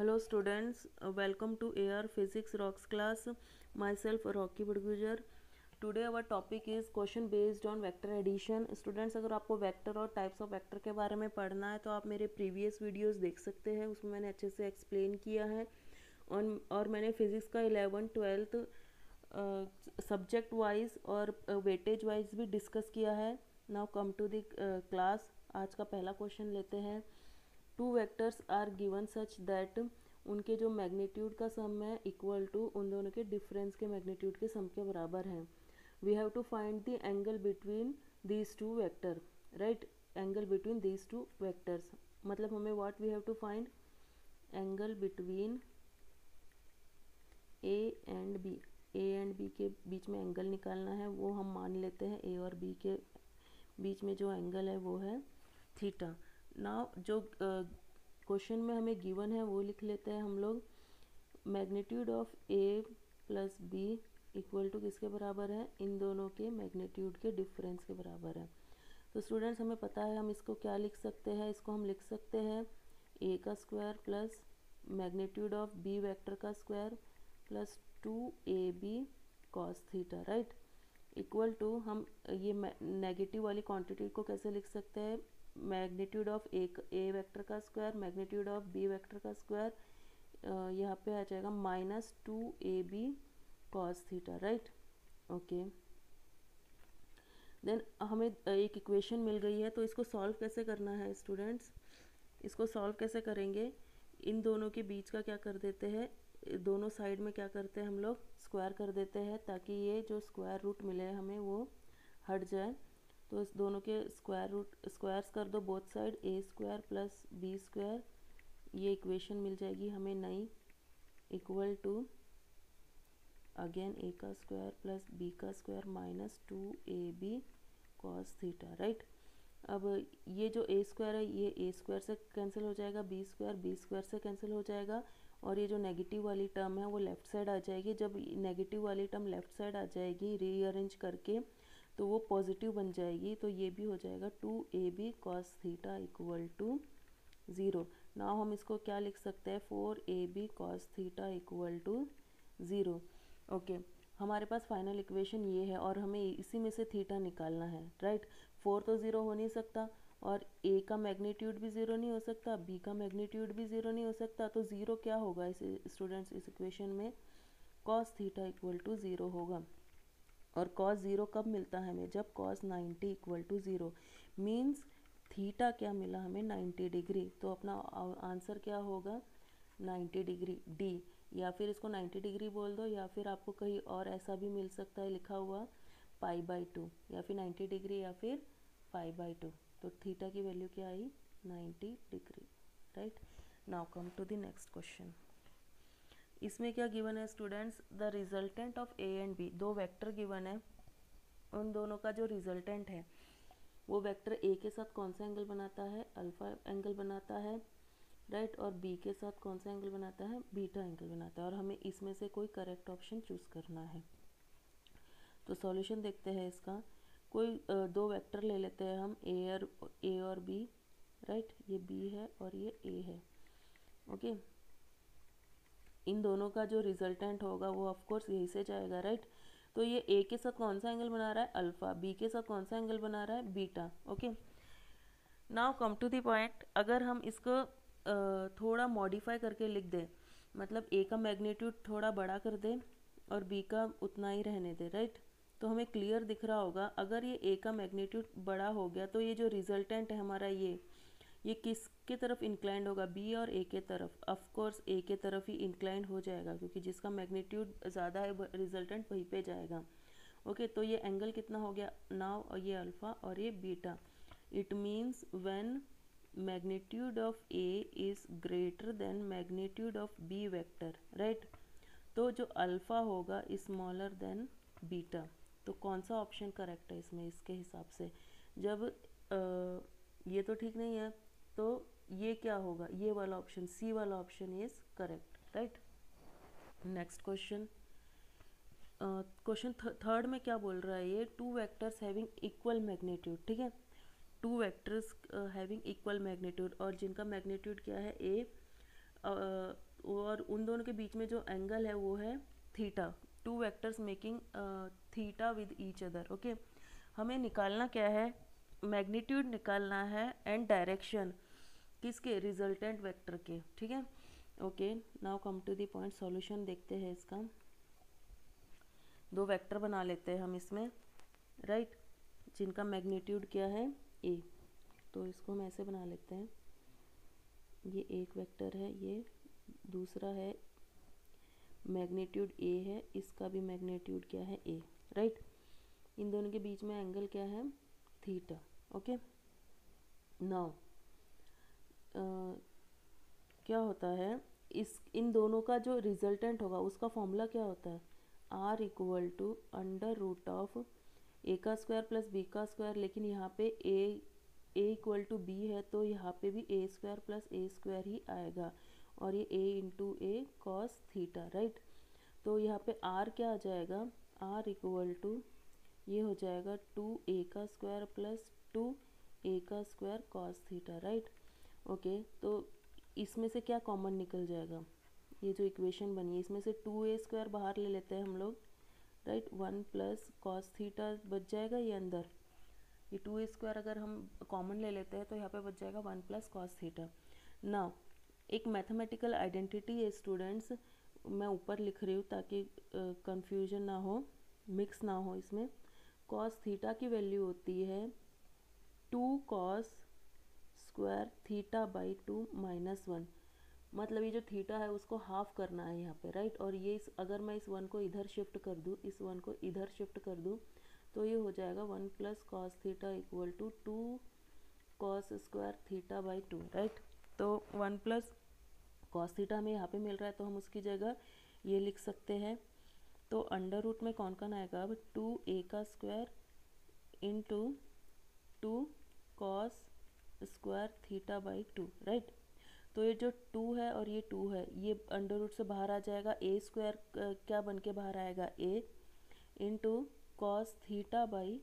Hello students, welcome to AR Physics Rocks class. Myself Rocky Budgujar. Today our topic is question based on vector addition. Students, अगर आपको vector और types of vector के बारे में पढ़ना है तो आप मेरे प्रीवियस वीडियोस देख सकते हैं, उसमें मैंने अच्छे से एक्सप्लेन किया है। और मैंने फिज़िक्स का 11th 12th सब्जेक्ट वाइज और वेटेज वाइज भी डिस्कस किया है। Now come to the class. आज का पहला क्वेश्चन लेते हैं। Two vectors are given such that उनके जो मैग्नीट्यूड का सम है इक्वल टू उन दोनों के डिफरेंस के मैग्नीट्यूड के सम के बराबर है। We have to find the angle between these two vector, right. Angle between these two vectors मतलब हमें what we have to find angle between A and B. A and B के बीच में एंगल निकालना है, वो हम मान लेते हैं ए और बी के बीच में जो एंगल है वो है थीटा। नाउ जो क्वेश्चन में हमें गिवन है वो लिख लेते हैं हम लोग। Magnitude of A plus B equal to किसके बराबर है, इन दोनों के मैग्नीट्यूड के डिफरेंस के बराबर है। तो स्टूडेंट्स हमें पता है हम इसको क्या लिख सकते हैं, इसको हम लिख सकते हैं ए का square plus magnitude of B vector का square plus 2ab cos theta, right. Equal to हम ये नेगेटिव वाली क्वांटिटी को कैसे लिख सकते हैं, मैग्नीट्यूड ऑफ ए वेक्टर का square magnitude of B vector का स्क्वायर, यहाँ पे आ जाएगा -2ab cos theta, right. Okay, then हमें एक इक्वेशन मिल गई है, तो इसको सॉल्व कैसे करना है स्टूडेंट्स। इसको सॉल्व कैसे करेंगे, इन दोनों के बीच का क्या कर देते हैं, दोनों साइड में क्या करते हैं हम लोग स्क्वायर कर देते हैं, ताकि ये जो स्क्वायर रूट मिले हमें वो हट जाए। तो इस दोनों के स्क्वायर्स कर दो बोथ साइड, ए स्क्वायर प्लस बी स्क्वायर, ये इक्वेशन मिल जाएगी हमें नई, इक्वल टू अगेन ए का स्क्वायर प्लस बी का square -2ab cos theta, right. अब ये जो ए स्क्वायर है ये ए स्क्वायर से कैंसिल हो जाएगा, बी स्क्वायर से कैंसिल हो जाएगा, और ये जो नेगेटिव वाली टर्म है वो लेफ़्ट साइड आ जाएगी। जब नेगेटिव वाली टर्म लेफ़्ट साइड आ जाएगी रीअरेंज करके तो वो पॉजिटिव बन जाएगी, तो ये भी हो जाएगा 2ab cos theta equal to 0। Now हम इसको क्या लिख सकते हैं, 4ab cos theta equal to 0। Okay, हमारे पास फाइनल इक्वेशन ये है और हमें इसी में से थीटा निकालना है, राइट। 4 तो 0 हो नहीं सकता, और ए का मैग्नीट्यूड भी 0 नहीं हो सकता, बी का मैग्नीट्यूड भी 0 नहीं हो सकता, तो 0 क्या होगा इस स्टूडेंट्स इस इक्वेशन में, कॉस थीटा इक्वल टू 0 होगा। और कॉस 0 कब मिलता है हमें, जब cos 90 equal to 0, means theta क्या मिला हमें 90 डिग्री। तो अपना आंसर क्या होगा 90 डिग्री डी, या फिर इसको 90 डिग्री बोल दो, या फिर आपको कहीं और ऐसा भी मिल सकता है लिखा हुआ π/2, या फिर 90 डिग्री या फिर π/2। तो थीटा की वैल्यू क्या आई 90 degree, right. Now come to the next question. इसमें क्या गिवन है students, the resultant of A and B, दो वेक्टर गिवन है, उन दोनों का जो रिजल्टेंट है वो वेक्टर ए के साथ कौन सा एंगल बनाता है, अल्फा एंगल बनाता है, राइट। और बी के साथ कौन सा एंगल बनाता है, बीटा एंगल बनाता है, और हमें इसमें से कोई करेक्ट ऑप्शन चूज करना है। तो सॉल्यूशन देखते हैं इसका। कोई दो वेक्टर ले लेते हैं हम, ए और बी, राइट। ये बी है और ये ए है, ओके। इन दोनों का जो रिजल्टेंट होगा वो ऑफ कोर्स यही से जाएगा, राइट। तो ये ए के साथ कौन सा एंगल बना रहा है, अल्फा, बी के साथ कौन सा एंगल बना रहा है, beta, okay. Now come to the point, अगर हम इसको थोड़ा मॉडिफाई करके लिख दें, मतलब ए का मैग्नीट्यूड थोड़ा बड़ा कर दें और बी का उतना ही रहने दें, राइट। तो हमें क्लियर दिख रहा होगा, अगर ये ए का मैग्नीट्यूड बड़ा हो गया तो ये जो रिजल्टेंट है हमारा ये किसके तरफ इंक्लाइंड होगा, बी और ए के तरफ। ऑफ कोर्स ए के तरफ ही इंक्लाइंड हो जाएगा, क्योंकि जिसका मैग्नीट्यूड ज़्यादा है रिजल्टेंट वहीं पे जाएगा, ओके। तो ये एंगल कितना हो गया नाउ, ये अल्फ़ा और ये beta. It means when magnitude of A is greater than magnitude of B vector, right. तो जो अल्फ़ा होगा स्मॉलर देन बीटा। तो कौन सा ऑप्शन करेक्ट है इसमें, इसके हिसाब से जब ये तो ठीक नहीं है, तो ये क्या होगा, ये वाला ऑप्शन, सी वाला option is correct, right. Next question, question third में क्या बोल रहा है ये, two vectors having equal magnitude, ठीक है। Two vectors having equal magnitude, और जिनका मैग्नीट्यूड क्या है ए, और उन दोनों के बीच में जो एंगल है वो है theta, two vectors making theta with each other. Okay, हमें निकालना क्या है, मैग्नीट्यूड निकालना है एंड डायरेक्शन किसके, रिजल्टेंट वेक्टर के। ठीक है, okay, now come to the point, solution देखते हैं इसका। दो वेक्टर बना लेते हैं हम इसमें, राइट, जिनका मैग्नीट्यूड क्या है, ए। तो इसको हम ऐसे बना लेते हैं, ये एक वेक्टर है, ये दूसरा है, मैग्नीट्यूड ए है, इसका भी मैग्नीट्यूड क्या है, ए, राइट। इन दोनों के बीच में एंगल क्या है, थीटा। ओके, नाउ क्या होता है, इन दोनों का जो रिजल्टेंट होगा उसका फॉर्मूला क्या होता है, R equal to under root of A का स्क्वायर प्लस बी का स्क्वायर, लेकिन यहाँ पे ए इक्वल टू बी है तो यहाँ पे भी ए स्क्वायर प्लस ए स्क्वायर ही आएगा, और ये ए इंटू ए कॉस थीटा, राइट। तो यहाँ पे आर क्या आ जाएगा, आर इक्वल टू ये हो जाएगा 2a का स्क्वायर प्लस 2a का square cos theta, right. Okay, तो इसमें से क्या कॉमन निकल जाएगा, ये जो इक्वेशन बनी है इसमें से 2a स्क्वायर बाहर ले लेते हैं हम लोग, राइट, 1 प्लस कॉस थीटा बच जाएगा ये अंदर, ये 2a स्क्वायर अगर हम कॉमन ले लेते हैं तो यहाँ पे बच जाएगा 1 प्लस कॉस थीटा। नाउ एक मैथमेटिकल आइडेंटिटी है स्टूडेंट्स, मैं ऊपर लिख रही हूँ ताकि कंफ्यूजन ना हो, मिक्स ना हो इसमें। कॉस थीटा की वैल्यू होती है 2 cos square theta by 2 minus 1, मतलब ये जो थीटा है उसको हाफ करना है यहाँ पे, राइट। और ये अगर मैं इस 1 को इधर शिफ्ट कर दूँ, इस 1 को इधर शिफ्ट कर दूँ तो ये हो जाएगा 1 plus cos theta equal to 2 cos square theta by 2, right. तो 1 प्लस कॉस थीटा हमें यहाँ पे मिल रहा है तो हम उसकी जगह ये लिख सकते हैं। तो अंडर रूट में कौन कौन आएगा, अब 2a का square into 2 cos square theta by 2, right. तो ये जो 2 है और ये 2 है, ये अंडर रूट से बाहर आ जाएगा, ए स्क्वायर क्या बन के बाहर आएगा, ए इंटू कॉस थीटा बाई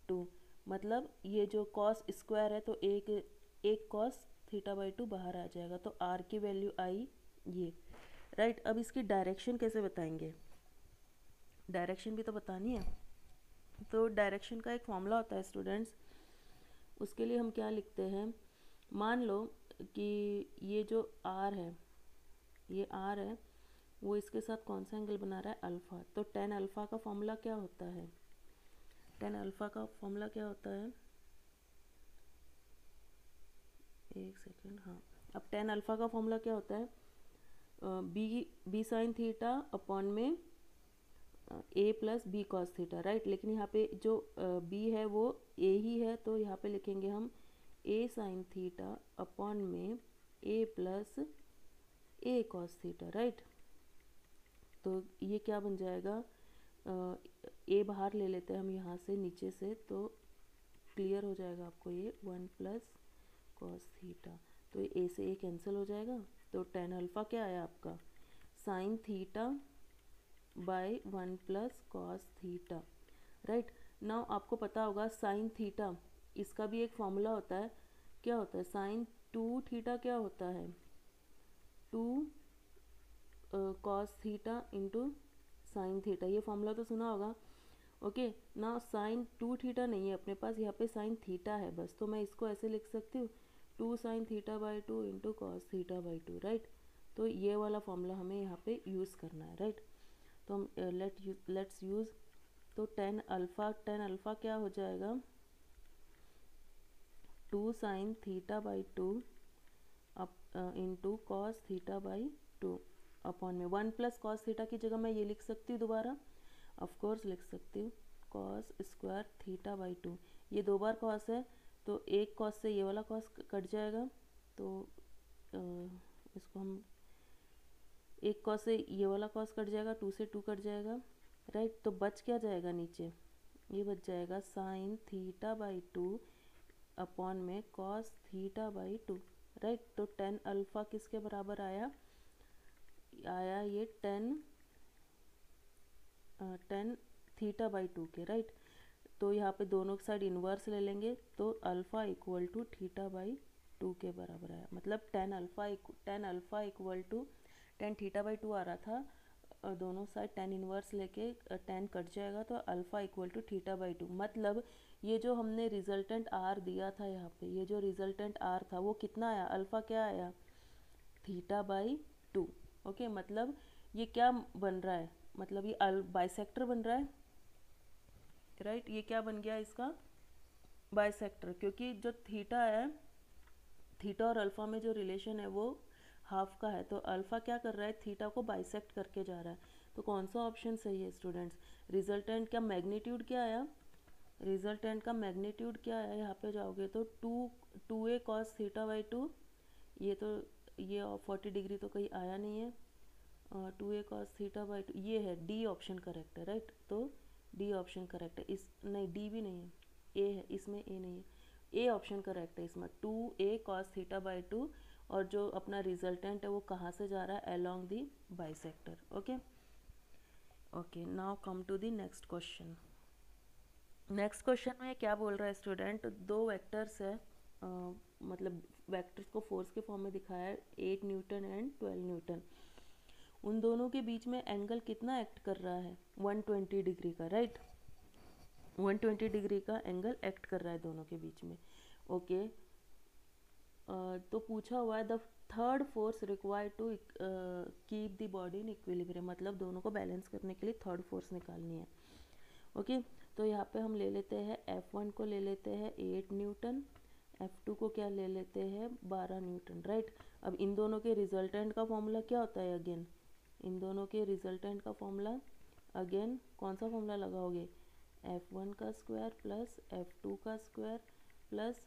2, मतलब ये जो कॉस स्क्वायर है तो एक कॉस थीटा बाई 2 बाहर आ जाएगा, तो आर की वैल्यू आई ये, राइट। अब इसकी डायरेक्शन कैसे बताएंगे, डायरेक्शन भी तो बतानी है। तो डायरेक्शन का एक फॉर्मूला होता है स्टूडेंट्स, उसके लिए हम क्या लिखते हैं, मान लो कि ये जो आर है, ये आर है, वो इसके साथ कौन सा एंगल बना रहा है, अल्फ़ा। तो टेन अल्फ़ा का फॉर्मूला क्या होता है, टेन अल्फ़ा का फॉर्मूला क्या होता है, एक सेकेंड, हाँ, अब टेन अल्फ़ा का फॉर्मूला क्या होता है, बी साइन थीटा अपॉन में A plus B cos theta, right. लेकिन यहाँ पे जो बी है वो ए ही है, तो यहाँ पे लिखेंगे हम ए साइन थीटा अपॉन में A plus A cos theta, right. तो ये क्या बन जाएगा, ए बाहर ले लेते हैं हम यहाँ से नीचे से, तो क्लियर हो जाएगा आपको ये 1 प्लस कॉस थीटा, तो ए से ए कैंसिल हो जाएगा। तो टेन अल्फ़ा क्या आया आपका, sine theta by 1 plus cos theta, right. Now आपको पता होगा साइन थीटा, इसका भी एक फॉर्मूला होता है, क्या होता है, साइन 2 थीटा क्या होता है, 2 cos theta into sine theta, ये फॉर्मूला तो सुना होगा। ओके, ना साइन 2 थीटा नहीं है अपने पास, यहाँ पे साइन थीटा है बस, तो मैं इसको ऐसे लिख सकती हूँ 2 sine theta by 2 into cos theta by 2, right. तो ये वाला फॉर्मूला हमें यहाँ पे यूज़ करना है, राइट। तो हम लेट्स यूज़, तो टेन अल्फ़ा क्या हो जाएगा, 2 sine theta by 2 into cos theta by 2 upon में 1 प्लस कॉस थीटा की जगह मैं ये लिख सकती हूँ, दोबारा ऑफ कोर्स लिख सकती हूँ कॉस स्क्वायर थीटा बाई 2, ये 2 बार कॉस है तो एक कॉस से ये वाला कॉस कट जाएगा, तो इसको हम एक कॉस से ये वाला कॉस कट जाएगा, 2 से 2 कट जाएगा, राइट। तो बच क्या जाएगा नीचे, ये बच जाएगा साइन थीटा बाई 2 अपॉन में कॉस थीटा बाई 2, राइट। तो टेन अल्फ़ा किसके बराबर आया, ये टेन थीटा बाई 2 के, राइट। तो यहाँ पे दोनों साइड इन्वर्स ले लेंगे तो alpha equal to theta by 2 के बराबर आया, मतलब tan alpha equal to tan theta by two आ रहा था, और दोनों साइड टेन इनवर्स लेके टेन कट जाएगा तो alpha equal to theta by two. मतलब ये जो हमने रिजल्टेंट आर दिया था यहाँ पे, ये जो रिजल्टेंट आर था वो कितना आया, अल्फ़ा क्या आया, थीटा बाई टू। ओके, मतलब ये क्या बन रहा है, मतलब ये बाइसेक्टर बन रहा है, राइट। ये क्या बन गया इसका, बाइसेक्टर, क्योंकि जो थीटा है, थीटा और अल्फ़ा में जो रिलेशन है वो हाफ का है, तो अल्फ़ा क्या कर रहा है, थीटा को बाइसेक्ट करके जा रहा है। तो कौन सा ऑप्शन सही है स्टूडेंट्स, रिजल्टेंट का मैग्नीट्यूड क्या आया, रिजल्टेंट का मैग्नीट्यूड क्या है, यहाँ पे जाओगे तो two A cos theta by two, ये तो ये 40 डिग्री तो कहीं आया नहीं है, two A cos theta by two, ये है डी ऑप्शन करेक्ट है, राइट। तो डी ऑप्शन करेक्ट है, इस नहीं डी भी नहीं है, ए है, इसमें ए नहीं है, ए ऑप्शन करेक्ट है इसमें, two A cos theta by two. और जो अपना रिजल्टेंट है वो कहाँ से जा रहा है, along the bisector. Okay okay, now come to the next question. Next question में क्या बोल रहा है स्टूडेंट, दो वेक्टर्स है, मतलब वेक्टर्स को फोर्स के फॉर्म में दिखाया है, 8 न्यूटन एंड 12 न्यूटन। उन दोनों के बीच में एंगल कितना एक्ट कर रहा है, 120 डिग्री का, राइट। 120 डिग्री का एंगल एक्ट कर रहा है दोनों के बीच में। ओके, तो पूछा हुआ है the third force required to keep the body in equilibrium, मतलब दोनों को बैलेंस करने के लिए थर्ड फोर्स निकालनी है। ओके, तो यहाँ पे हम ले लेते हैं F1 को ले लेते हैं 8 न्यूटन, F2 को क्या ले लेते हैं 12 न्यूटन, राइट। अब इन दोनों के रिजल्टेंट का फॉर्मूला क्या होता है, अगेन इन दोनों के रिजल्टेंट का फॉर्मूला, अगेन कौन सा फॉर्मूला लगाओगे, F1 का स्क्वायर प्लस F2 का square plus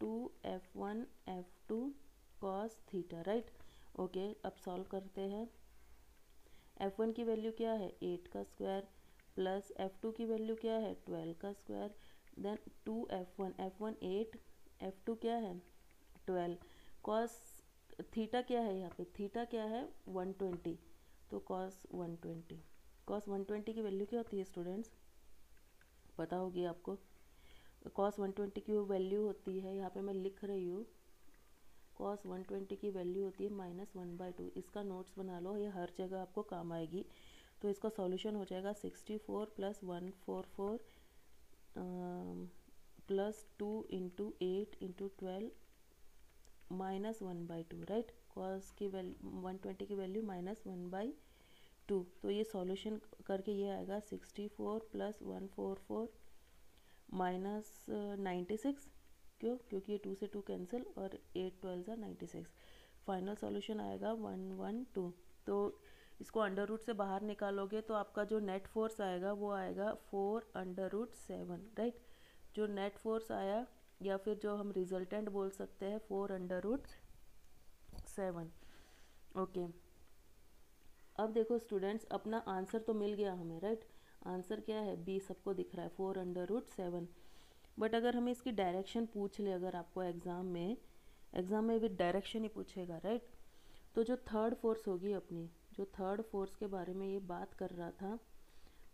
2F1 F2 cos theta, right. Okay, अब सॉल्व करते हैं। F1 की वैल्यू क्या है 8 का स्क्वायर प्लस F2 की वैल्यू क्या है 12 का square, then 2F1, F1 8, F2 क्या है 12, कॉस थीटा क्या है, यहाँ पे थीटा क्या है 120, तो कॉस 120, कॉस 120 की वैल्यू क्या होती है स्टूडेंट्स, पता होगी आपको। कॉस 120 की वैल्यू होती है, यहाँ पे मैं लिख रही हूँ, कॉस 120 की वैल्यू होती है -1/2। इसका नोट्स बना लो, ये हर जगह आपको काम आएगी। तो इसका सॉल्यूशन हो जाएगा 64 + 144 प्लस 2 × 8 × 12 -1/2, राइट। कॉस की वैल्यू 120 की वैल्यू -1/2, तो ये सॉल्यूशन करके ये आएगा 64 + 144 -96, क्यों, क्योंकि ये 2 से 2 कैंसिल और 8 12 ज़ा 96, फाइनल सॉल्यूशन आएगा 112। तो इसको अंडर रूट से बाहर निकालोगे तो आपका जो नेट फोर्स आएगा वो आएगा 4√7, राइट। जो नेट फोर्स आया, या फिर जो हम रिजल्टेंट बोल सकते हैं 4√7। ओके, अब देखो स्टूडेंट्स, अपना आंसर तो मिल गया हमें, राइट। आंसर क्या है, बी सबको दिख रहा है 4√7। बट अगर हमें इसकी डायरेक्शन पूछ ले, अगर आपको एग्ज़ाम में विद डायरेक्शन ही पूछेगा, राइट। तो जो थर्ड फोर्स होगी अपनी, जो थर्ड फोर्स के बारे में ये बात कर रहा था,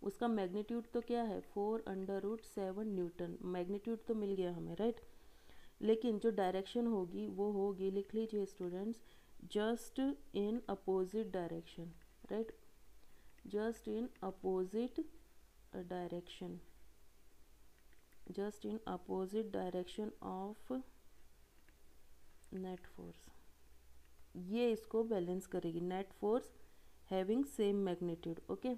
उसका मैग्नीट्यूड तो क्या है 4√7 न्यूटन, मैग्नीट्यूड तो मिल गया हमें, राइट। लेकिन जो डायरेक्शन होगी वो होगी, लिख लीजिए students, just in opposite direction, right, just in opposite direction, just in opposite direction of net force. ये इसको बैलेंस करेगी, net force having same magnitude. Okay,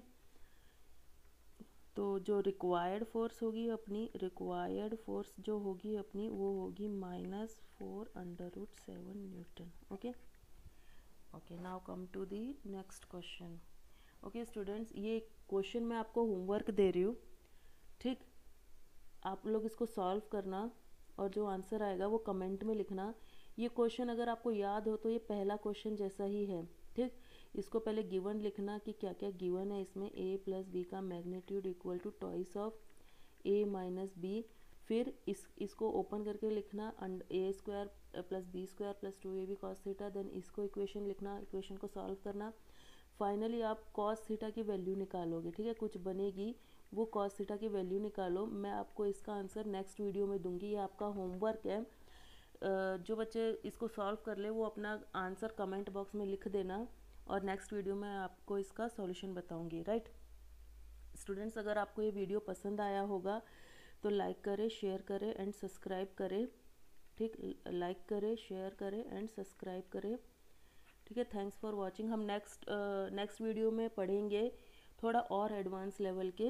तो जो रिक्वायर्ड फोर्स होगी अपनी, रिक्वायर्ड फोर्स जो होगी अपनी वो होगी -4√7 newton. Okay okay, now come to the next question. Okay students, ये क्वेश्चन मैं आपको होमवर्क दे रही हूँ, ठीक। आप लोग इसको सॉल्व करना और जो आंसर आएगा वो कमेंट में लिखना। ये क्वेश्चन अगर आपको याद हो तो ये पहला क्वेश्चन जैसा ही है, ठीक। इसको पहले गिवन लिखना कि क्या क्या गिवन है इसमें, a + b का magnitude equal to twice of a - b। फिर इसको ओपन करके लिखना a² + b² + 2ab cos theta, then इसको इक्वेशन लिखना, इक्वेशन को सॉल्व करना। फाइनली आप cos थीटा की वैल्यू निकालोगे, ठीक है, कुछ बनेगी वो cos थीटा की वैल्यू निकालो। मैं आपको इसका आंसर नेक्स्ट वीडियो में दूंगी, ये आपका होमवर्क है। जो बच्चे इसको सॉल्व कर ले वो अपना आंसर कमेंट बॉक्स में लिख देना और नेक्स्ट वीडियो में आपको इसका सॉल्यूशन बताऊंगी, राइट स्टूडेंट्स। अगर आपको ये वीडियो पसंद आया होगा तो लाइक करें, शेयर करें एंड सब्सक्राइब करें, ठीक, लाइक करें, शेयर करें एंड सब्सक्राइब करें, ठीक है। Thanks for watching. हम नेक्स्ट वीडियो में पढ़ेंगे थोड़ा और एडवांस लेवल के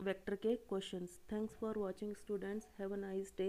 वेक्टर के questions. Thanks for watching students, have a nice day.